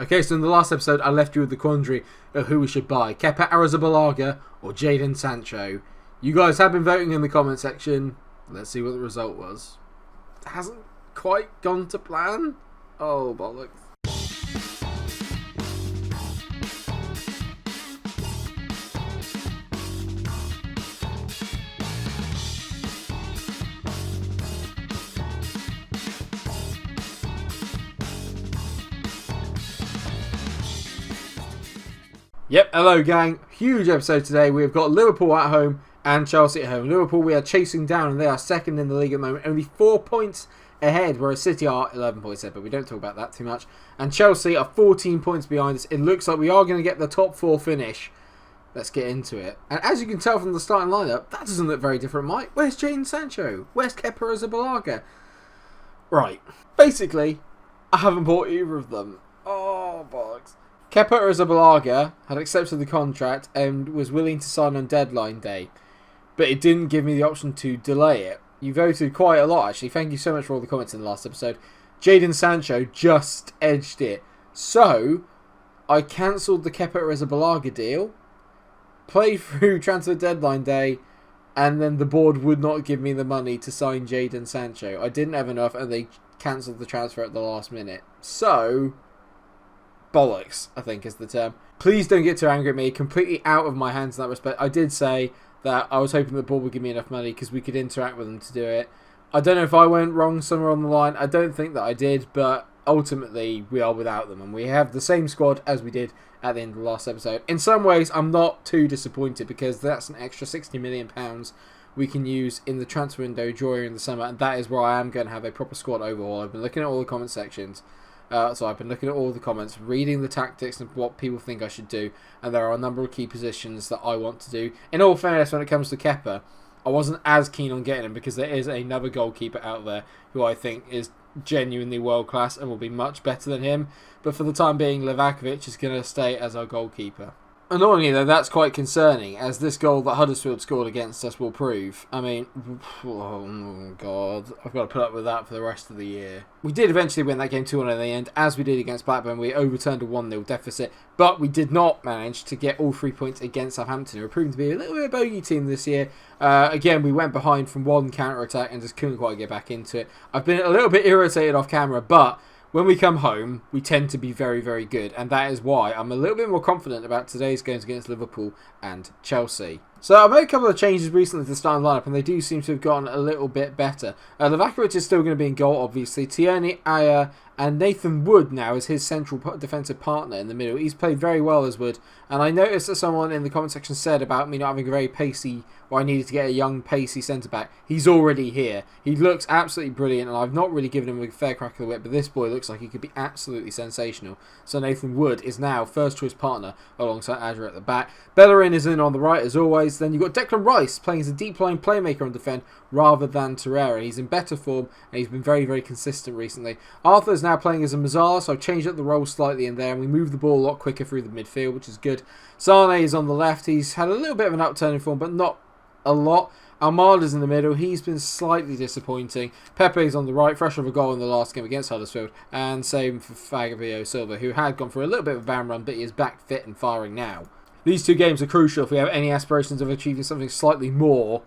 Okay, so in the last episode, I left you with the quandary of who we should buy. Kepa Arrizabalaga or Jadon Sancho. You guys have been voting in the comment section. Let's see what the result was. It hasn't quite gone to plan. Oh, bollocks. Yep, hello gang. Huge episode today. We've got Liverpool at home and Chelsea at home. Liverpool we are chasing down and they are second in the league at the moment. Only 4 points ahead, whereas City are 11 points ahead, but we don't talk about that too much. And Chelsea are 14 points behind us. It looks like we are going to get the top 4 finish. Let's get into it. And as you can tell from the starting lineup, that doesn't look very different, Mike. Where's Jadon Sancho? Where's Kepa Arrizabalaga? Right. Basically, I haven't bought either of them. Oh, bollocks. Kepa Arrizabalaga had accepted the contract and was willing to sign on deadline day, but it didn't give me the option to delay it. You voted quite a lot, actually. Thank you so much for all the comments in the last episode. Jadon Sancho just edged it. So, I cancelled the Kepa Arrizabalaga deal, played through transfer deadline day, and then the board would not give me the money to sign Jadon Sancho. I didn't have enough, and they cancelled the transfer at the last minute. So, bollocks, I think is the term. Please don't get too angry at me. Completely out of my hands in that respect. I did say that I was hoping the board would give me enough money because we could interact with them to do it. I don't know if I went wrong somewhere on the line. I don't think that I did, but ultimately we are without them and we have the same squad as we did at the end of the last episode. In some ways, I'm not too disappointed because that's an extra £60 million we can use in the transfer window during the summer, and that is where I am going to have a proper squad overhaul. I've been looking at all the comment sections. So I've been looking at all the comments, reading the tactics and what people think I should do, and there are a number of key positions that I want to do. In all fairness, when it comes to Kepa, I wasn't as keen on getting him because there is another goalkeeper out there who I think is genuinely world class and will be much better than him. But for the time being, Livakovic is going to stay as our goalkeeper. Annoyingly though, that's quite concerning, as this goal that Huddersfield scored against us will prove. I mean, oh god, I've got to put up with that for the rest of the year. We did eventually win that game 2-1 in the end, as we did against Blackburn. We overturned a 1-0 deficit, but we did not manage to get all 3 points against Southampton, who are proving to be a little bit of a bogey team this year. Again, we went behind from one counter-attack and just couldn't quite get back into it. I've been a little bit irritated off camera, but when we come home, we tend to be very, very good. And that is why I'm a little bit more confident about today's games against Liverpool and Chelsea. So I made a couple of changes recently to the starting lineup, and they do seem to have gotten a little bit better. Livakovic is still going to be in goal, obviously. Tierney, Ayer, and Nathan Wood now is his central defensive partner in the middle. He's played very well as Wood. And I noticed that someone in the comment section said about me not having a very pacey, or I needed to get a young, pacey centre-back. He's already here. He looks absolutely brilliant, and I've not really given him a fair crack of the whip, but this boy looks like he could be absolutely sensational. So Nathan Wood is now first-choice partner alongside Azure at the back. Bellerin is in on the right, as always. Then you've got Declan Rice playing as a deep-lying playmaker on defend rather than Torreira. He's in better form, and he's been very, very consistent recently. Arthur's now playing as a Mazzala, so I've changed up the role slightly in there, and we move the ball a lot quicker through the midfield, which is good. Sane is on the left. He's had a little bit of an upturn in form, but not a lot. Almada's in the middle. He's been slightly disappointing. Pepe's on the right, fresh off a goal in the last game against Huddersfield. And same for Fabio Silva, who had gone for a little bit of a ban run, but he is back fit and firing now. These two games are crucial if we have any aspirations of achieving something slightly more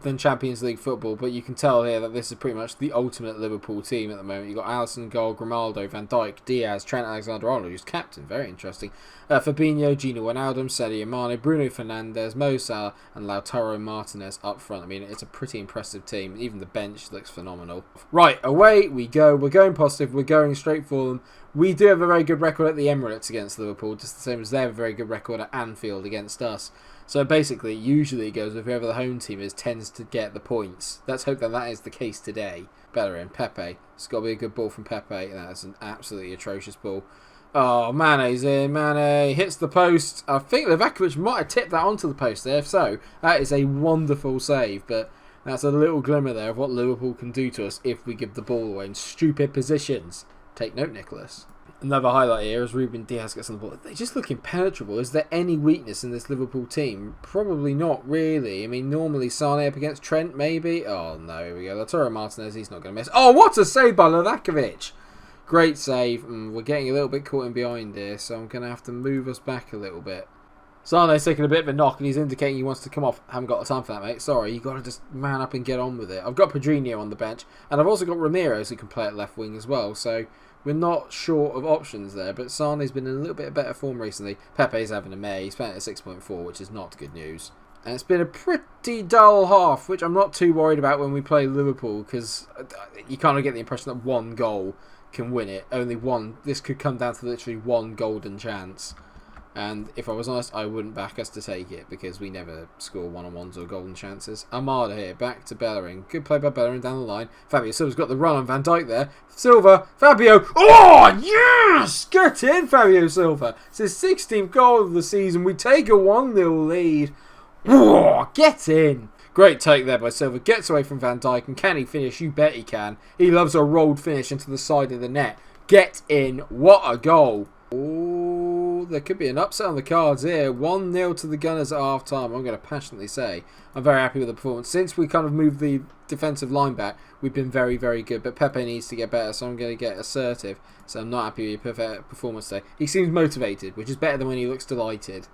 than Champions League football, but you can tell here that this is pretty much the ultimate Liverpool team at the moment. You've got Alisson, goal, Grimaldo, Van Dijk, Diaz, Trent Alexander-Arnold, who's captain, very interesting, Fabinho, Gino Wijnaldum, Sadio Mane, Bruno Fernandes, Mo Salah, and Lautaro Martinez up front. I mean, it's a pretty impressive team. Even the bench looks phenomenal. Right, away we go. We're going positive. We're going straight for them. We do have a very good record at the Emirates against Liverpool, just the same as they have a very good record at Anfield against us. So basically, usually it goes with whoever the home team is tends to get the points. Let's hope that that is the case today. Bellerin, Pepe. It's got to be a good ball from Pepe. That is an absolutely atrocious ball. Oh, Mane's in. Mane hits the post. I think Livakovic might have tipped that onto the post there. If so, that is a wonderful save. But that's a little glimmer there of what Liverpool can do to us if we give the ball away in stupid positions. Take note, Nicholas. Another highlight here as Ruben Diaz gets on the ball. They just look impenetrable. Is there any weakness in this Liverpool team? Probably not, really. I mean, normally Sane up against Trent, maybe. Oh, no, here we go. Lautaro Martinez, he's not going to miss. Oh, what a save by Livakovic! Great save. We're getting a little bit caught in behind here, so I'm going to have to move us back a little bit. Sane's taking a bit of a knock and he's indicating he wants to come off. Haven't got the time for that, mate. Sorry, you've got to just man up and get on with it. I've got Pedrinho on the bench, and I've also got Ramirez who can play at left wing as well, so we're not short of options there. But Sane's been in a little bit of better form recently. Pepe's having a May. He's playing at 6.4, which is not good news. And it's been a pretty dull half, which I'm not too worried about when we play Liverpool, because you kind of get the impression that one goal can win it. Only one. This could come down to literally one golden chance. And if I was honest, I wouldn't back us to take it because we never score one-on-ones or golden chances. Armada here, back to Bellerin. Good play by Bellerin down the line. Fabio Silva's got the run on Van Dijk there. Silva, Fabio. Oh, yes! Get in, Fabio Silva. It's his 16th goal of the season. We take a 1-0 lead. Oh, get in. Great take there by Silva. Gets away from Van Dijk. And can he finish? You bet he can. He loves a rolled finish into the side of the net. Get in. What a goal. Oh, there could be an upset on the cards here. 1-0 to the Gunners at half time. I'm going to passionately say I'm very happy with the performance. Since we kind of moved the defensive line back, we've been very, very good. But Pepe needs to get better, so I'm going to get assertive. So I'm not happy with your performance today. He seems motivated, which is better than when he looks delighted.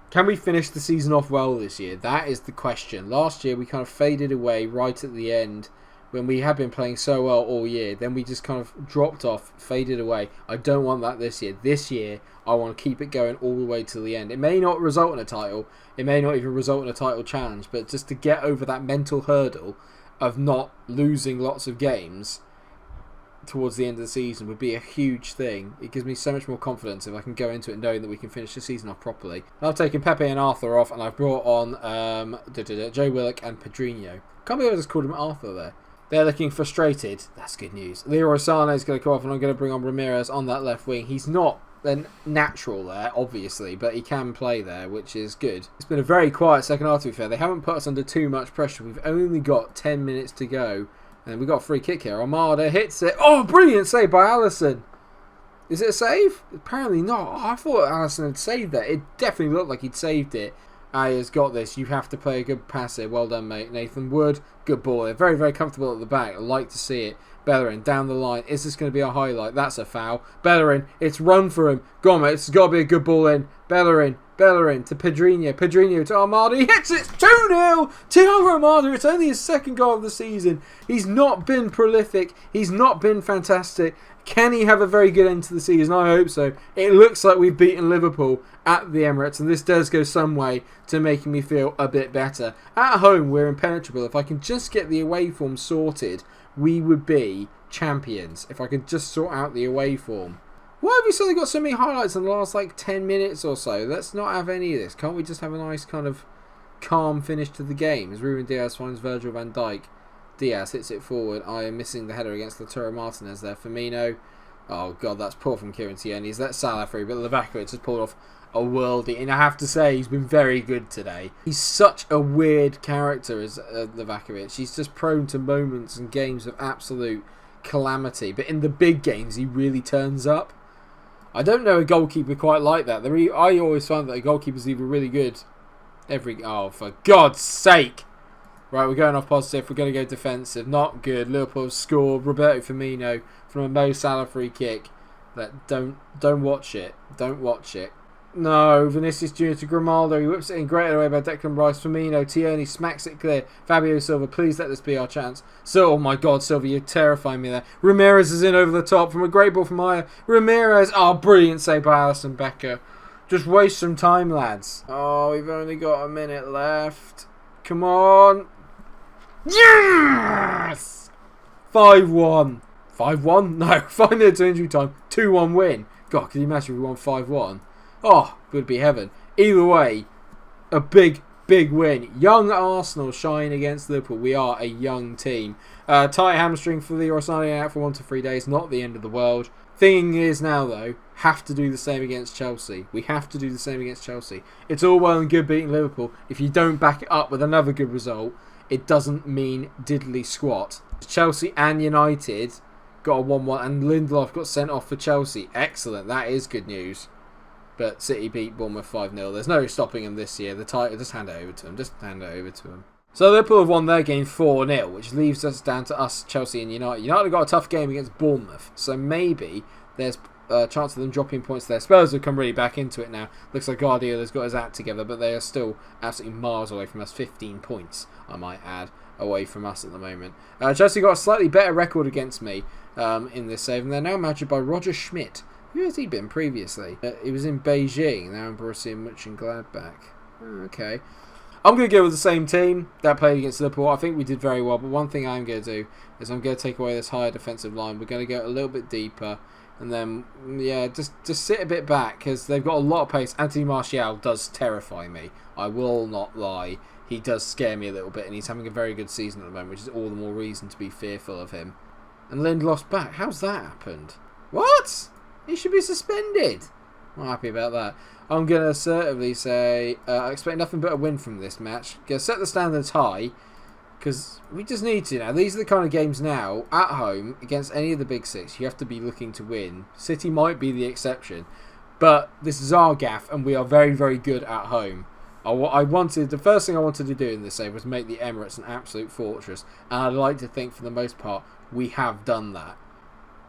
Can we finish the season off well this year? That is the question. Last year we kind of faded away right at the end when we had been playing so well all year. Then we just kind of dropped off, faded away. I don't want that this year. This year, I want to keep it going all the way to the end. It may not result in a title. It may not even result in a title challenge. But just to get over that mental hurdle of not losing lots of games towards the end of the season would be a huge thing. It gives me so much more confidence if I can go into it knowing that we can finish the season off properly. And I've taken Pepe and Arthur off, and I've brought on Joe Willock and Pedrinho. Can't believe I just called him Arthur there. They're looking frustrated. That's good news. Leroy Sané is going to come off, and I'm going to bring on Ramirez on that left wing. He's not a natural there, obviously, but he can play there, which is good. It's been a very quiet second half, to be fair. They haven't put us under too much pressure. We've only got 10 minutes to go, and we've got a free kick here. Armada hits it. Oh, brilliant save by Alisson. Is it a save? Apparently not. Oh, I thought Alisson had saved that. It definitely looked like he'd saved it. Aya's got this. You have to play a good pass here. Well done, mate. Nathan Wood, good ball. They're very, very comfortable at the back. I like to see it. Bellerin down the line. Is this going to be a highlight? That's a foul. Bellerin, it's run for him. Go on, mate. It's got to be a good ball in. Bellerin to Pedrinho. Pedrinho to Armada. He hits it. 2-0. Thiago Armada. It's only his second goal of the season. He's not been prolific. He's not been fantastic. Can he have a very good end to the season? I hope so. It looks like we've beaten Liverpool at the Emirates, and this does go some way to making me feel a bit better. At home, we're impenetrable. If I can just get the away form sorted, we would be champions. If I could just sort out the away form. Why have we suddenly got so many highlights in the last 10 minutes or so? Let's not have any of this. Can't we just have a nice kind of calm finish to the game? As Ruben Diaz finds Virgil van Dijk. Diaz hits it forward. I am missing the header against Lautaro Martinez there. Firmino. Oh, God, that's poor from Kieran Tierney. He's let Salah free, but Livakovic has pulled off a worldie. And I have to say, he's been very good today. He's such a weird character as Livakovic. He's just prone to moments and games of absolute calamity. But in the big games, he really turns up. I don't know a goalkeeper quite like that. I always find that a goalkeeper's either really good Oh, for God's sake! Right, we're going off positive. We're going to go defensive. Not good. Liverpool scored. Roberto Firmino from a Mo Salah free kick. Don't watch it. Don't watch it. No, Vinicius Junior to Grimaldo. He whips it in great away by Declan Rice. Firmino, Tierney smacks it clear. Fabio Silva, please let this be our chance. So, oh my God, Silva, you're terrifying me there. Ramirez is in over the top from a great ball from Aya. Ramirez, oh, brilliant save by Alisson Becker. Just waste some time, lads. Oh, we've only got a minute left. Come on. Yes! 5-1. 5-1? No, 5 minutes to injury time. 2-1 win. God, can you imagine if we won 5-1? Oh, would be heaven. Either way, a big win. Young Arsenal shine against Liverpool. We are a young team. Tight hamstring for Leroy Sané out for 1 to 3 days. Not the end of the world. Thing is now, though, have to do the same against Chelsea. We have to do the same against Chelsea. It's all well and good beating Liverpool. If you don't back it up with another good result, it doesn't mean diddly squat. Chelsea and United got a 1-1, and Lindelof got sent off for Chelsea. Excellent. That is good news. But City beat Bournemouth 5-0. There's no stopping them this year. The title, just hand it over to them. Just hand it over to them. So Liverpool have won their game 4-0, which leaves us down to us, Chelsea and United. United have got a tough game against Bournemouth, so maybe there's a chance of them dropping points there. Spurs have come really back into it now. Looks like Guardiola's got his act together, but they are still absolutely miles away from us. 15 points, I might add, away from us at the moment. Chelsea got a slightly better record against me in this save, and they're now managed by Roger Schmidt. Who has he been previously? He was in Beijing, now in Borussia Mönchengladbach. Okay. I'm going to go with the same team that played against Liverpool. I think we did very well, but one thing I'm going to do is I'm going to take away this higher defensive line. We're going to go a little bit deeper, and then, yeah, just sit a bit back, because they've got a lot of pace. Anthony Martial does terrify me. I will not lie. He does scare me a little bit, and he's having a very good season at the moment, which is all the more reason to be fearful of him. And Lindelof's back. How's that happened? What? He should be suspended. I'm happy about that. I'm going to assertively say I expect nothing but a win from this match. Going to set the standards high, because we just need to now. These are the kind of games now, at home, against any of the big six, you have to be looking to win. City might be the exception, but this is our gaff, and we are very, very good at home. The first thing I wanted to do in this save was make the Emirates an absolute fortress, and I'd like to think, for the most part, we have done that.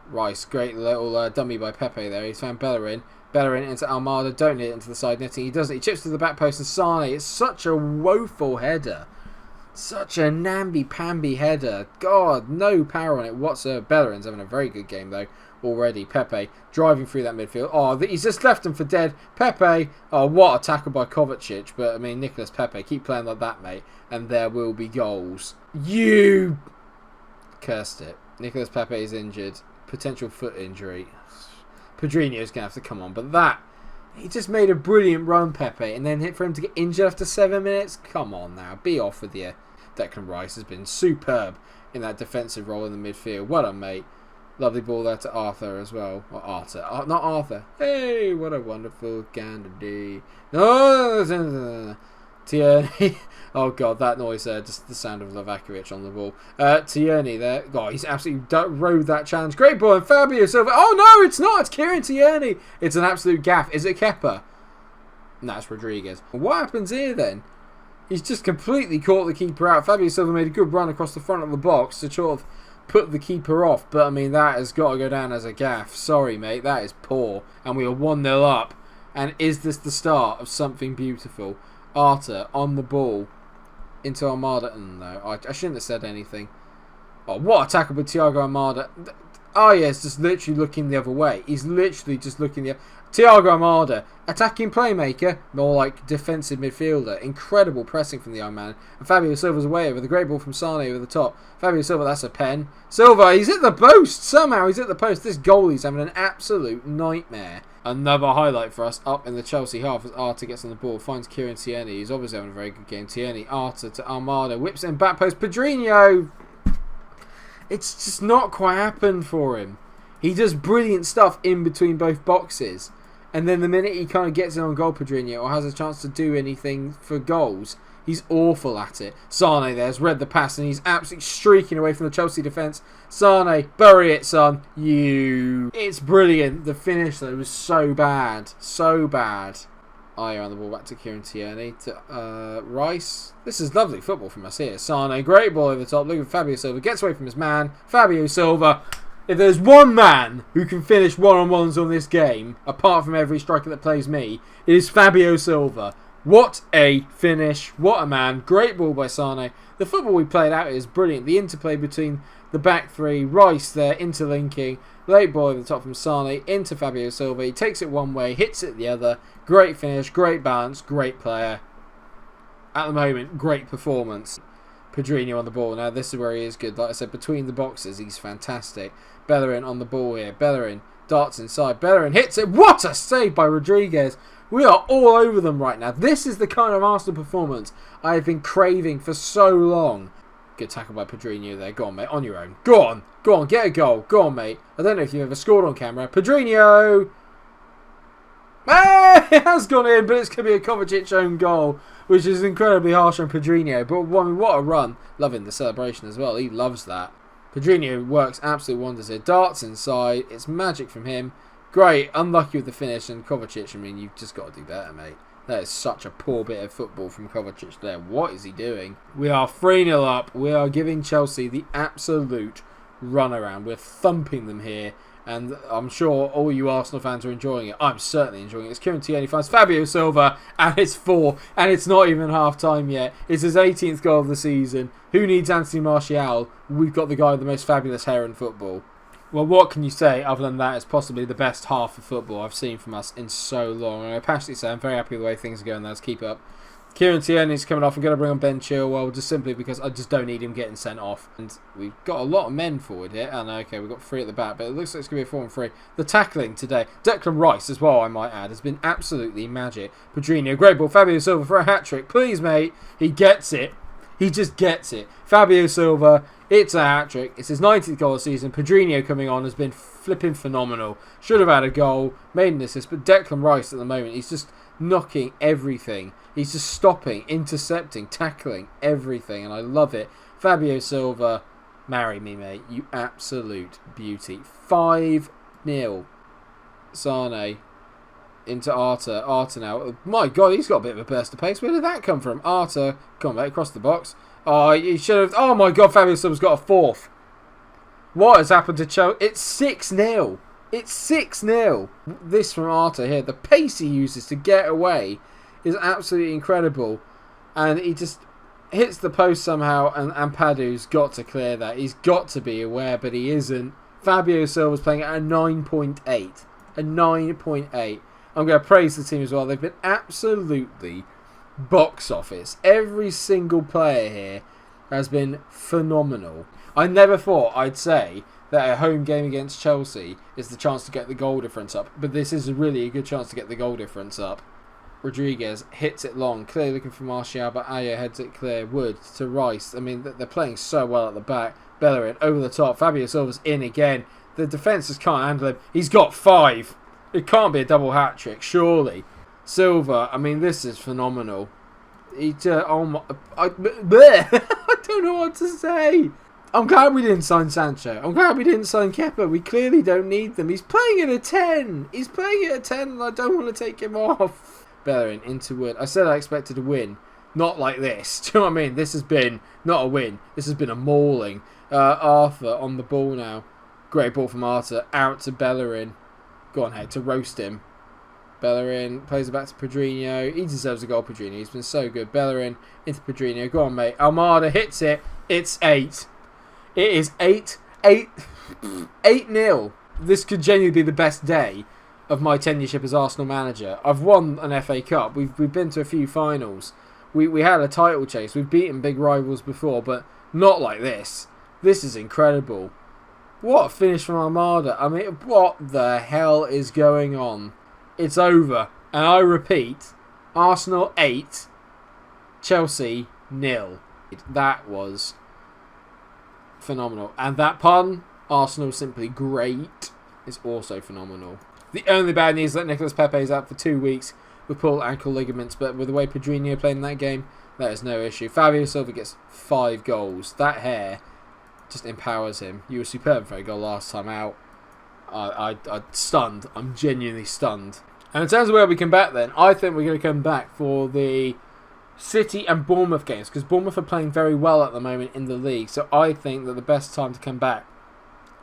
Rice, great little dummy by Pepe there. He's found Bellerin. Bellerin into Almada, don't hit into the side netting. He doesn't. He chips to the back post, and Sane. It's such a woeful header. Such a namby-pamby header. God, no power on it whatsoever. Bellerin's having a very good game, though, already. Pepe driving through that midfield. Oh, he's just left him for dead. Pepe. Oh, what a tackle by Kovacic. But, I mean, Nicolas Pepe, keep playing like that, mate, and there will be goals. You cursed it. Nicolas Pepe is injured. Potential foot injury. Pedrinho's going to have to come on. But that, he just made a brilliant run, Pepe, and then hit for him to get injured after 7 minutes. Come on now. Be off with you. Declan Rice has been superb in that defensive role in the midfield. Well done, mate. Lovely ball there to Arthur as well. Or Arthur. Not Arthur. Hey, what a wonderful Gandhi. No, Tierney. Oh, God, that noise there. Just the sound of Lovakovic on the ball. Tierney there. God, he's absolutely rode that challenge. Great ball. And Fabio Silva. Oh, no, it's not. It's Kieran Tierney. It's an absolute gaff. Is it Kepa? No, it's Rodriguez. What happens here, then? He's just completely caught the keeper out. Fabio Silva made a good run across the front of the box to sort of put the keeper off. But, I mean, that has got to go down as a gaff. Sorry, mate. That is poor. And we are 1-0 up. And is this the start of something beautiful? Arthur on the ball into Almada. No, I shouldn't have said anything. Oh, what a tackle with Thiago Almada. Oh, yeah, it's just literally looking the other way. He's literally just looking the other way. Thiago Almada, attacking playmaker, more like defensive midfielder. Incredible pressing from the young man. And Fabio Silva's away over the great ball from Sane over the top. Fabio Silva, that's a pen. Silva, he's at the post. Somehow he's at the post. This goalie's having an absolute nightmare. Another highlight for us up in the Chelsea half as Arthur gets on the ball, finds Kieran Tierney. He's obviously having a very good game. Tierney, Arthur to Almada, whips in back post. Pedrinho! It's just not quite happened for him. He does brilliant stuff in between both boxes. And then the minute he kind of gets in on goal, Pedrinho, or has a chance to do anything for goals, he's awful at it. Sane there's read the pass and he's absolutely streaking away from the Chelsea defence. Sane, bury it, son. It's brilliant. The finish, though, was so bad. So bad. Ayer on the ball back to Kieran Tierney. To Rice. This is lovely football from us here. Sane, great ball over the top. Look at Fabio Silva. Gets away from his man. Fabio Silva. If there's one man who can finish one-on-ones on this game, apart from every striker that plays me, it is Fabio Silva. What a finish. What a man. Great ball by Sane. The football we played out is brilliant. The interplay between the back three. Rice there, interlinking. Late ball over the top from Sane into Fabio Silva. He takes it one way, hits it the other. Great finish, great balance, great player. At the moment, great performance. Pedrinho on the ball. Now, this is where he is good. Like I said, between the boxes, he's fantastic. Bellerin on the ball here. Bellerin darts inside. Bellerin hits it. What a save by Rodriguez. We are all over them right now. This is the kind of Arsenal performance I have been craving for so long. Good tackle by Pedrinho there. Go on, mate. On your own. Go on. Go on. Get a goal. Go on, mate. I don't know if you've ever scored on camera. Pedrinho! It has gone in, but it's going to be a Kovacic own goal, which is incredibly harsh on Pedrinho. But what a run. Loving the celebration as well. He loves that. Pedrinho works absolute wonders here. Darts inside. It's magic from him. Great. Unlucky with the finish. And Kovacic, I mean, you've just got to do better, mate. That is such a poor bit of football from Kovacic there. What is he doing? We are 3-0 up. We are giving Chelsea the absolute runaround. We're thumping them here. And I'm sure all you Arsenal fans are enjoying it. I'm certainly enjoying it. It's Kieran Tierney finds Fabio Silva, and it's 4, and it's not even half time yet. It's his 18th goal of the season. Who needs Anthony Martial? We've got the guy with the most fabulous hair in football. Well, what can you say other than that is possibly the best half of football I've seen from us in so long. And I passionately say I'm very happy with the way things are going. Let's keep it up. Kieran Tierney's coming off. I'm going to bring on Ben Chilwell just simply because I just don't need him getting sent off. And we've got a lot of men forward here. And okay, we've got 3 at the back, but it looks like it's going to be a 4-3. The tackling today, Declan Rice as well, I might add, has been absolutely magic. Pedrinho, great ball. Fabio Silva for a hat-trick. Please, mate. He gets it. He just gets it. Fabio Silva, it's a hat-trick. It's his 90th goal of the season. Pedrinho coming on has been flipping phenomenal. Should have had a goal, made an assist, but Declan Rice at the moment, he's just knocking everything. He's just stopping, intercepting, tackling everything, and I love it. Fabio Silva, marry me, mate. You absolute beauty. 5-0. Sane into Arta. Arta now. My God, he's got a bit of a burst of pace. Where did that come from? Arta, come on, mate, across the box. Oh, he should have. Oh my God, Fabio Silva's got a 4th. What has happened to Chelsea? It's 6-0. It's 6-0. This from Arta here. The pace he uses to get away is absolutely incredible. And he just hits the post somehow, and Ampadu's got to clear that. He's got to be aware, but he isn't. Fabio Silva's playing at a 9.8. A 9.8. I'm going to praise the team as well. They've been absolutely box office. Every single player here has been phenomenal. I never thought I'd say that a home game against Chelsea is the chance to get the goal difference up, but this is really a good chance to get the goal difference up. Rodriguez hits it long, clearly looking for Martial, but Ayer heads it clear. Wood to Rice. I mean, they're playing so well at the back. Bellerin over the top. Fabio Silva's in again. The defence just can't handle him. He's got 5. It can't be a double hat trick, surely. Silva, I mean, this is phenomenal. He just, oh my, I don't know what to say. I'm glad we didn't sign Sancho. I'm glad we didn't sign Kepa. We clearly don't need them. He's playing at a 10. He's playing at a 10, and I don't want to take him off. Bellerin into Wood. I said I expected a win. Not like this. Do you know what I mean? This has been not a win. This has been a mauling. Arthur on the ball now. Great ball from Arthur. Out to Bellerin. Go on, hey, to roast him. Bellerin plays it back to Pedrinho. He deserves a goal, Pedrinho. He's been so good. Bellerin into Pedrinho. Go on, mate. Almada hits it. It's 8. It is 8-0. This could genuinely be the best day of my tenureship as Arsenal manager. I've won an FA Cup. We've been to a few finals. We had a title chase. We've beaten big rivals before, but not like this. This is incredible. What a finish from Almada. I mean, what the hell is going on? It's over. And I repeat, Arsenal 8, Chelsea 0. That was phenomenal. And that pun, Arsenal simply great, is also phenomenal. The only bad news is that Nicolas Pepe is out for 2 weeks with pulled ankle ligaments, but with the way Pedrinho played in that game, that is no issue. Fabio Silva gets 5 goals. That hair just empowers him. You were superb for a goal last time out. I'm stunned. I'm genuinely stunned. And in terms of where we come back then, I think we're going to come back for the City and Bournemouth games, because Bournemouth are playing very well at the moment in the league. So I think that the best time to come back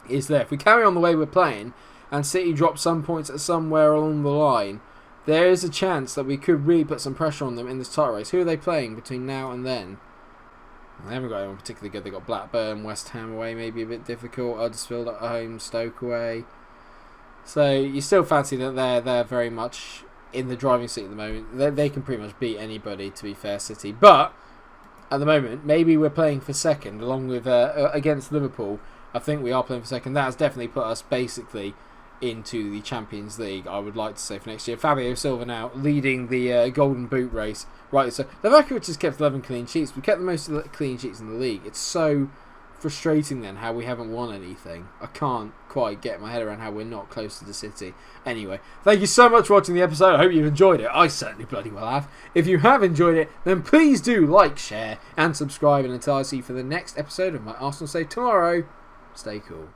is there. If we carry on the way we're playing and City drop some points at somewhere along the line, there is a chance that we could really put some pressure on them in this title race. Who are they playing between now and then? They haven't got anyone particularly good. They've got Blackburn, West Ham away, maybe a bit difficult. Huddersfield at home, Stoke away. So you still fancy that they're very much in the driving seat at the moment. They can pretty much beat anybody, to be fair, City. But at the moment, maybe we're playing for second, along with against Liverpool. I think we are playing for second. That has definitely put us basically into the Champions League, I would like to say, for next year. Fabio Silva now leading the Golden Boot race. Right, so Livakovic has kept 11 clean sheets. We kept the most clean sheets in the league. It's so frustrating then how we haven't won anything. I can't quite get my head around how we're not close to the City. Anyway, thank you so much for watching the episode. I hope you've enjoyed it. I certainly bloody well have. If you have enjoyed it, then please do like, share and subscribe. And until I see you for the next episode of my Arsenal Save tomorrow, stay cool.